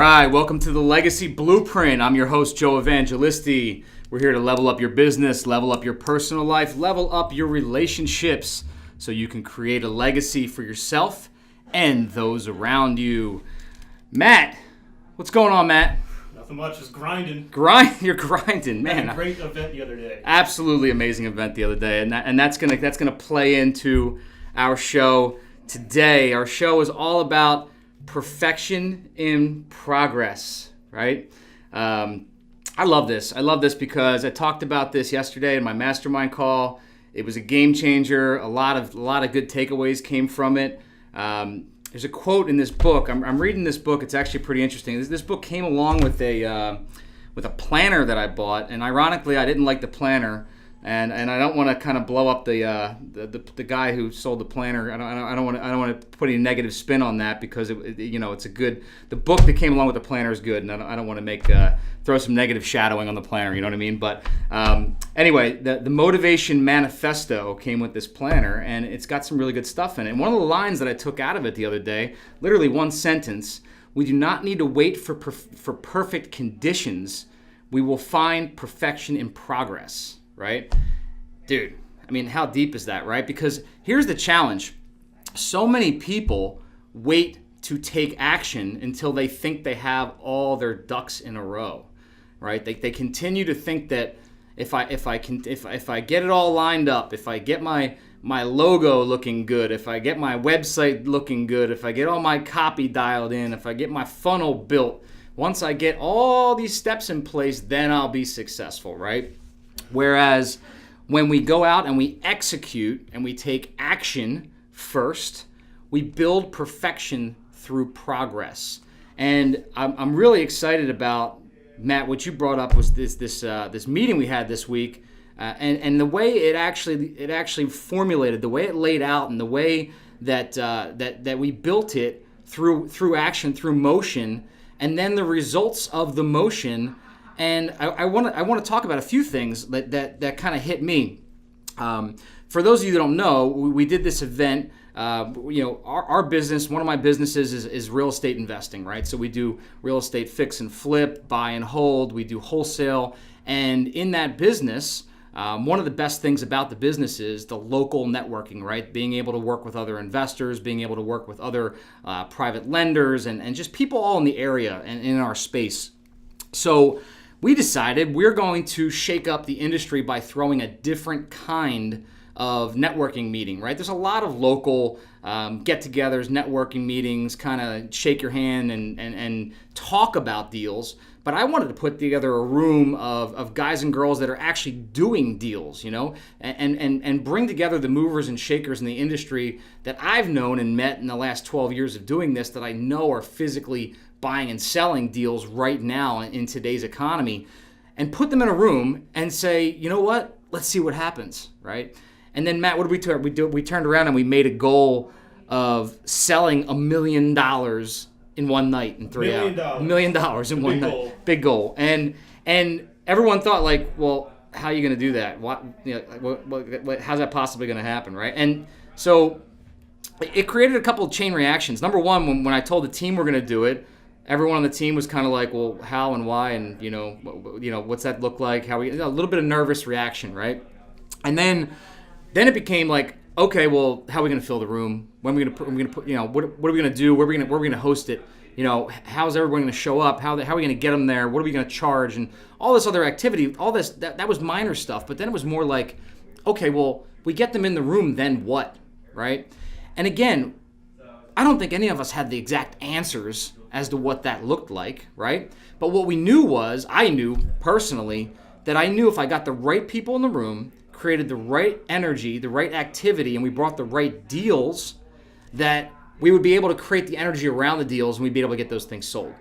right, welcome to the Legacy Blueprint. I'm your host, Joe Evangelisti. We're here to level up your business, level up your personal life, level up your relationships so you can create a legacy for yourself and those around you. Matt, what's going on, Matt? Nothing much, just grinding. You're grinding, man. Had a great event the other day. Absolutely amazing event the other day, and that's gonna play into our show today. Our show is all about perfection in progress, right? I love this. I love this because I talked about this yesterday in my mastermind call. It was a game changer. A lot of good takeaways came from it. There's a quote in this book. I'm reading this book. It's actually pretty interesting. This book came along with a planner that I bought, and ironically, I didn't like the planner. And I don't want to kind of blow up the guy who sold the planner. I don't want to put any negative spin on that because it's a good. The book that came along with the planner is good, and I don't want to throw some negative shadowing on the planner. You know what I mean? But anyway, the Motivation Manifesto came with this planner, and it's got some really good stuff in it. And one of the lines that I took out of it the other day, literally one sentence: "We do not need to wait for perfect conditions. We will find perfection in progress." Right? Dude, I mean, how deep is that, right? Because here's the challenge. So many people wait to take action until they think they have all their ducks in a row, right? They continue to think that if I get it all lined up, if I get my logo looking good, if I get my website looking good, if I get all my copy dialed in, if I get my funnel built, once I get all these steps in place, then I'll be successful, right? Whereas when we go out and we execute and we take action first, we build perfection through progress. And I'm really excited about, Matt, what you brought up was this meeting we had this week, and the way it actually formulated, the way it laid out, and the way that we built it through action, through motion, and then the results of the motion. And I want to talk about a few things that kind of hit me. For those of you that don't know, we did this event. Our business, one of my businesses is real estate investing, right? So we do real estate fix and flip, buy and hold. We do wholesale. And in that business, one of the best things about the business is the local networking, right? Being able to work with other investors, being able to work with other private lenders, and just people all in the area and in our space. So we decided we're going to shake up the industry by throwing a different kind of networking meeting, right? There's a lot of local get-togethers, networking meetings, kind of shake your hand and talk about deals. But I wanted to put together a room of guys and girls that are actually doing deals, and bring together the movers and shakers in the industry that I've known and met in the last 12 years of doing this, that I know are physically buying and selling deals right now in today's economy, and put them in a room and say, you know what, let's see what happens, right? And then, Matt, what did we do? We turned around and we made a goal of selling $1 million in one night in 3 hours. $1 million in one night. Big goal. And everyone thought, like, well, how are you going to do that? How's that possibly going to happen, right? And so it created a couple of chain reactions. Number one, when I told the team we're going to do it, everyone on the team was kind of like, well, how and why, and what's that look like? How a little bit of nervous reaction, right? And then it became like, okay, well, how are we going to fill the room? When are we going to put? What are we going to do? Where are we going to host it? How's everyone going to show up? How are we going to get them there? What are we going to charge? And all this other activity, all this that was minor stuff. But then it was more like, okay, well, we get them in the room, then what, right? And again, I don't think any of us had the exact answers as to what that looked like, right? But what we knew was, I knew personally, that I knew if I got the right people in the room, created the right energy, the right activity, and we brought the right deals, that we would be able to create the energy around the deals and we'd be able to get those things sold.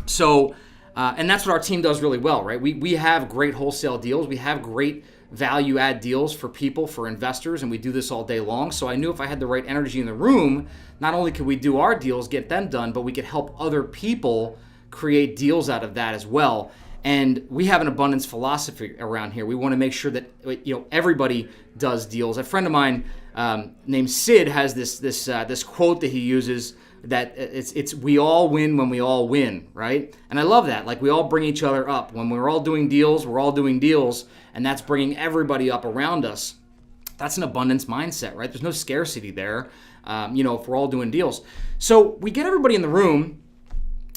So, and that's what our team does really well, right? We have great wholesale deals. We have great value add deals for people, for investors, and we do this all day long. So I knew if I had the right energy in the room, not only could we do our deals, get them done, but we could help other people create deals out of that as well. And we have an abundance philosophy around here. We want to make sure that everybody does deals. A friend of mine named Sid has this quote that he uses that it's we all win when we all win, right? And I love that. Like, we all bring each other up. When we're all doing deals, and that's bringing everybody up around us. That's an abundance mindset, right? There's no scarcity there, if we're all doing deals. So we get everybody in the room,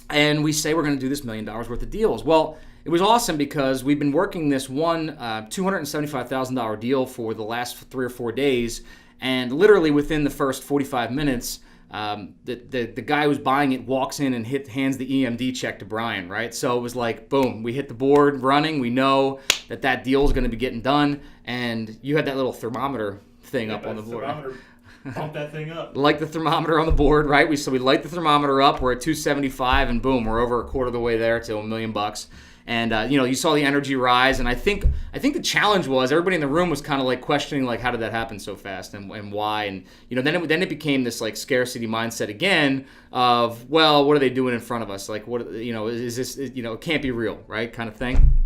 and we say we're going to do this $1 million worth of deals. Well, it was awesome because we've been working this one $275,000 deal for the last 3 or 4 days, and literally within the first 45 minutes, the guy who's buying it walks in and hands the EMD check to Brian, right? So it was like, boom, we hit the board running. We know that deal is going to be getting done, and you had that little thermometer thing up on the board. Pump that thing up. Like the thermometer on the board, right? We light the thermometer up. We're at 275, and boom, we're over a quarter of the way there to $1 million. And you saw the energy rise, and I think the challenge was everybody in the room was kind of like questioning, like, how did that happen so fast and why? And then it became this like scarcity mindset again of, well, what are they doing in front of us? Like, what is this? It can't be real, right? Kind of thing.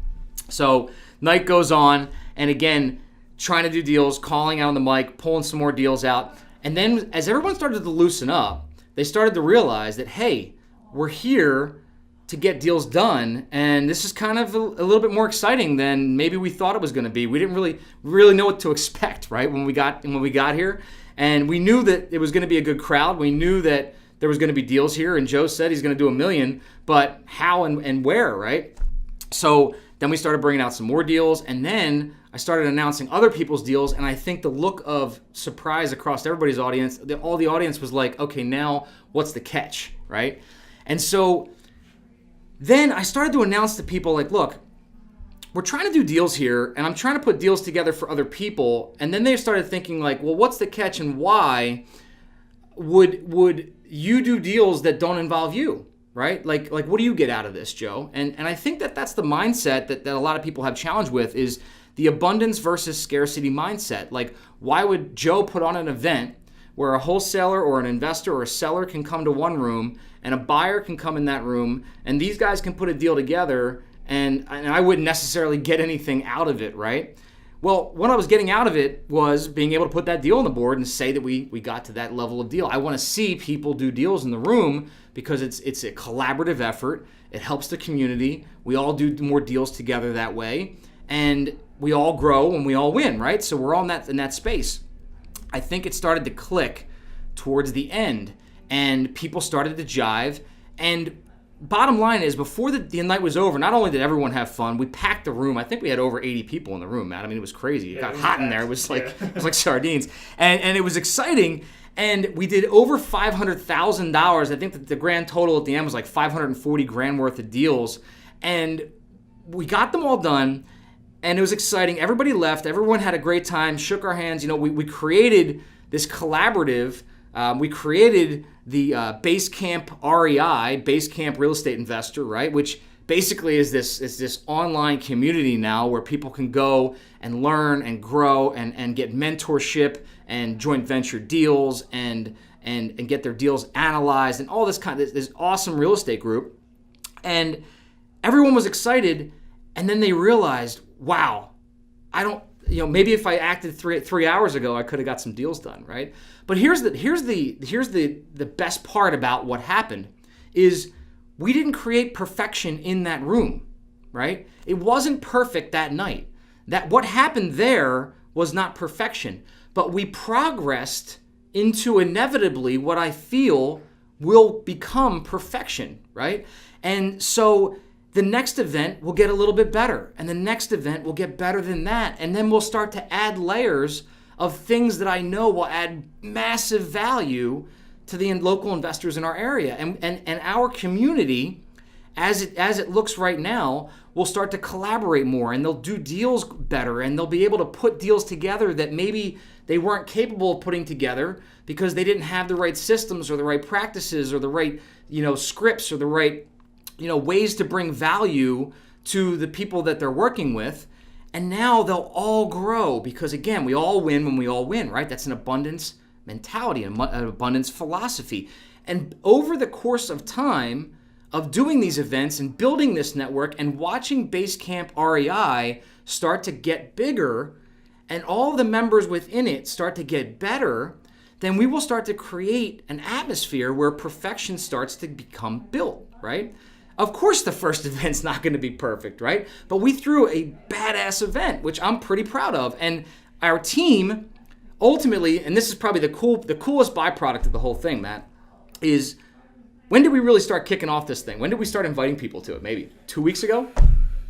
So night goes on, and again, trying to do deals, calling out on the mic, pulling some more deals out, and then as everyone started to loosen up, they started to realize that, hey, we're here to get deals done, and this is kind of a little bit more exciting than maybe we thought it was going to be. We didn't really know what to expect, right, when we got here, and we knew that it was going to be a good crowd. We knew that there was going to be deals here, and Joe said he's going to do $1 million, but how and where, right? So then we started bringing out some more deals, and then I started announcing other people's deals, and I think the look of surprise across everybody's audience, all the audience was like, okay, now what's the catch, right? And so then I started to announce to people, like, look, we're trying to do deals here, and I'm trying to put deals together for other people. And then they started thinking, like, well, what's the catch, and why would you do deals that don't involve you, right? Like what do you get out of this, Joe? And I think that's the mindset that a lot of people have challenge with, is the abundance versus scarcity mindset. Like, why would Joe put on an event where a wholesaler or an investor or a seller can come to one room and a buyer can come in that room, and these guys can put a deal together, and I wouldn't necessarily get anything out of it, right? Well, what I was getting out of it was being able to put that deal on the board and say that we got to that level of deal. I want to see people do deals in the room because it's a collaborative effort. It helps the community. We all do more deals together that way, and we all grow and we all win, right? So we're all in that space. I think it started to click towards the end, and people started to jive. And bottom line is, before the night was over, not only did everyone have fun, we packed the room. I think we had over 80 people in the room, Matt. I mean, it was crazy. It got hot in there. It was like it was like sardines, and it was exciting. And we did over $500,000. I think that the grand total at the end was like $540,000 worth of deals, and we got them all done. And it was exciting. Everybody left. Everyone had a great time, shook our hands. We created this collaborative. We created the Basecamp REI, Basecamp Real Estate Investor, right? Which basically is this online community now where people can go and learn and grow and get mentorship and joint venture deals and get their deals analyzed and all this this awesome real estate group. And everyone was excited. And then they realized, wow, maybe if I acted three hours ago, I could have got some deals done, right? But here's the best part about what happened is we didn't create perfection in that room, right? It wasn't perfect that night. That what happened there was not perfection, but we progressed into inevitably what I feel will become perfection, right? And so the next event will get a little bit better, and the next event will get better than that, and then we'll start to add layers of things that I know will add massive value to the local investors in our area. And our community, as it looks right now, will start to collaborate more, and they'll do deals better, and they'll be able to put deals together that maybe they weren't capable of putting together because they didn't have the right systems or the right practices or the right scripts or the right ways to bring value to the people that they're working with. And now they'll all grow because, again, we all win when we all win, right? That's an abundance mentality, an abundance philosophy. And over the course of time of doing these events and building this network and watching Basecamp REI start to get bigger and all the members within it start to get better, then we will start to create an atmosphere where perfection starts to become built, right? Of course, the first event's not going to be perfect, right? But we threw a badass event, which I'm pretty proud of. And our team, ultimately, and this is probably the coolest byproduct of the whole thing, Matt, is when did we really start kicking off this thing? When did we start inviting people to it? Maybe 2 weeks ago?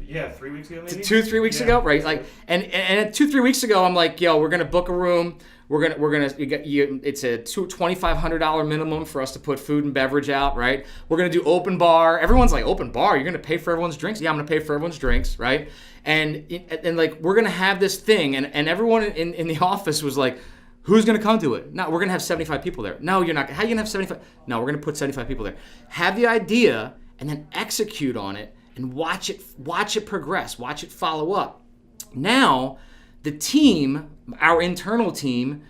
Yeah, 3 weeks ago, maybe. 3 weeks ago, right? Like, and 2-3 weeks ago, I'm like, yo, we're gonna book a room. It's a $2,500 minimum for us to put food and beverage out, right? We're gonna do open bar. Everyone's like, open bar? You're gonna pay for everyone's drinks? Yeah, I'm gonna pay for everyone's drinks, right? And like, we're gonna have this thing, and everyone in the office was like, who's gonna come to it? No, we're gonna have 75 people there. No, you're not. How are you gonna have 75? No, we're gonna put 75 people there. Have the idea and then execute on it and watch it progress, watch it follow up. Now, the team, our internal team,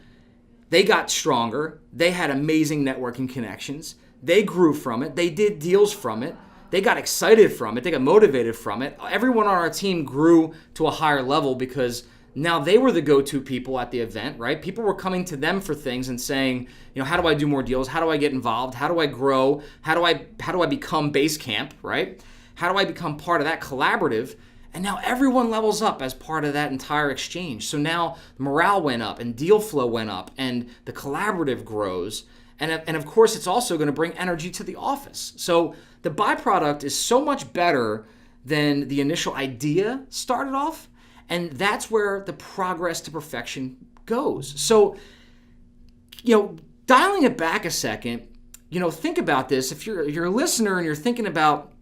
they got stronger. They had amazing networking connections. They grew from it. They did deals from it. They got excited from it. They got motivated from it. Everyone on our team grew to a higher level because now they were the go-to people at the event, right? People were coming to them for things and saying, how do I do more deals? How do I get involved? How do I grow? How do I become base camp, right? How do I become part of that collaborative? And now everyone levels up as part of that entire exchange. So now morale went up and deal flow went up and the collaborative grows. And of course, it's also going to bring energy to the office. So the byproduct is so much better than the initial idea started off. And that's where the progress to perfection goes. So, dialing it back a second, think about this. If you're a listener and you're thinking about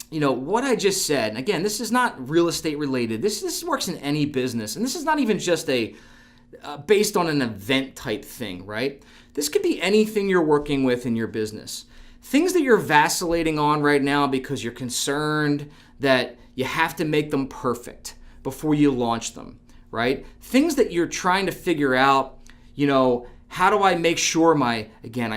what I just said, and again, this is not real estate related. This works in any business, and this is not even just based on an event type thing, right? This could be anything you're working with in your business. Things that you're vacillating on right now because you're concerned that you have to make them perfect before you launch them, right? Things that you're trying to figure out, how do I make sure I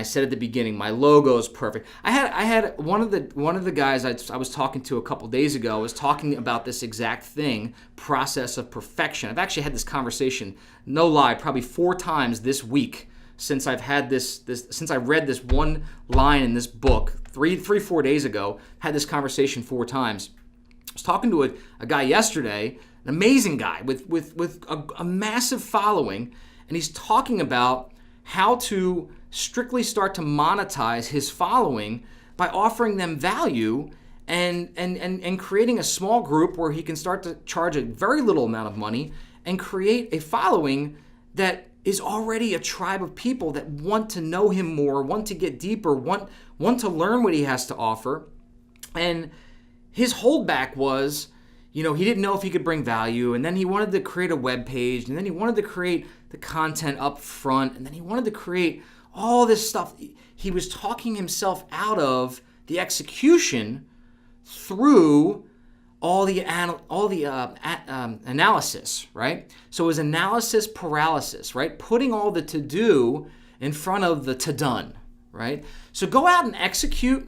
said at the beginning, my logo is perfect. I had one of the guys I was talking to a couple days ago was talking about this exact thing, process of perfection. I've actually had this conversation, no lie, probably 4 times this week since I've had since I read this one line in this book 4 days ago, had this conversation 4 times. I was talking to a guy yesterday, an amazing guy with a massive following, and he's talking about how to strictly start to monetize his following by offering them value and creating a small group where he can start to charge a very little amount of money and create a following that is already a tribe of people that want to know him more, want to get deeper, want to learn what he has to offer. And his holdback was, he didn't know if he could bring value, and then he wanted to create a web page, and then he wanted to create the content up front, and then he wanted to create all this stuff. He was talking himself out of the execution through all the analysis, right? So it was analysis paralysis, right? Putting all the to-do in front of the to-done, right? So go out and execute.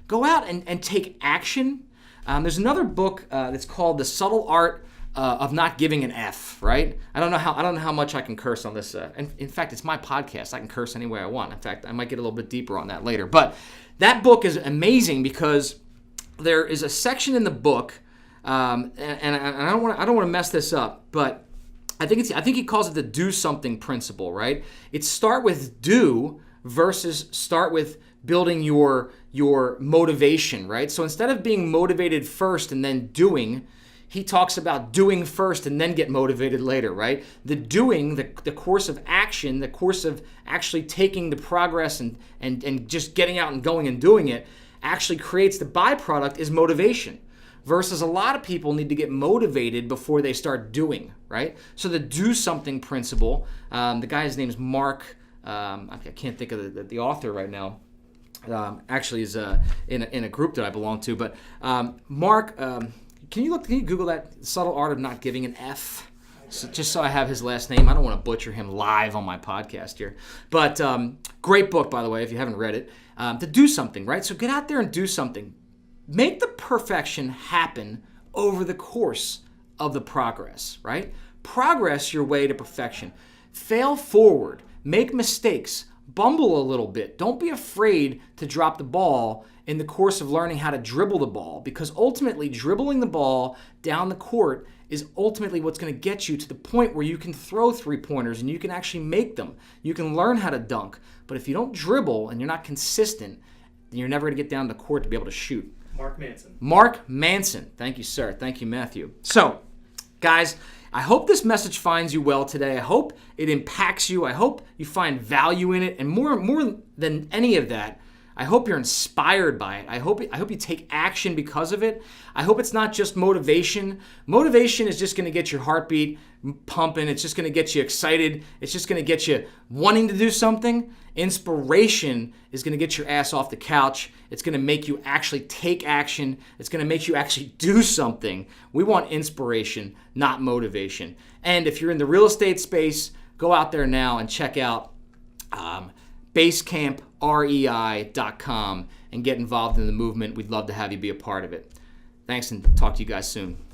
Go out and take action. There's another book that's called The Subtle Art of Not Giving an F, right? I don't know how much I can curse on this. In fact, it's my podcast. I can curse any way I want. In fact, I might get a little bit deeper on that later. But that book is amazing because there is a section in the book, and I don't want to mess this up, but I think he calls it the do something principle, right? It's start with do versus start with building your motivation, right? So instead of being motivated first and then doing, he talks about doing first and then get motivated later, right? The doing, the course of action, the course of actually taking the progress and just getting out and going and doing it actually creates the byproduct is motivation. Versus a lot of people need to get motivated before they start doing, right? So the do something principle, the guy's name is Mark, I can't think of the author right now. Actually is in a group that I belong to, but Mark, can you Google that Subtle Art of Not Giving an F? So, just so I have his last name. I don't want to butcher him live on my podcast here. But great book, by the way, if you haven't read it. To do something, right? So get out there and do something. Make the perfection happen over the course of the progress, right? Progress your way to perfection. Fail forward. Make mistakes. bumble a little bit. Don't be afraid to drop the ball in the course of learning how to dribble the ball, because ultimately dribbling the ball down the court is ultimately what's going to get you to the point where you can throw three-pointers and you can actually make them. You can learn how to dunk. But if you don't dribble and you're not consistent, then you're never going to get down the court to be able to shoot. Mark Manson. Thank you, sir. Thank you, Matthew. So, guys, I hope this message finds you well today. I hope it impacts you. I hope you find value in it. And more than any of that, I hope you're inspired by it. I hope you take action because of it. I hope it's not just motivation. Motivation is just going to get your heartbeat pumping. It's just going to get you excited. It's just going to get you wanting to do something. Inspiration is going to get your ass off the couch. It's going to make you actually take action. It's going to make you actually do something. We want inspiration, not motivation. And if you're in the real estate space, go out there now and check out BasecamprEI.com and get involved in the movement. We'd love to have you be a part of it. Thanks, and talk to you guys soon.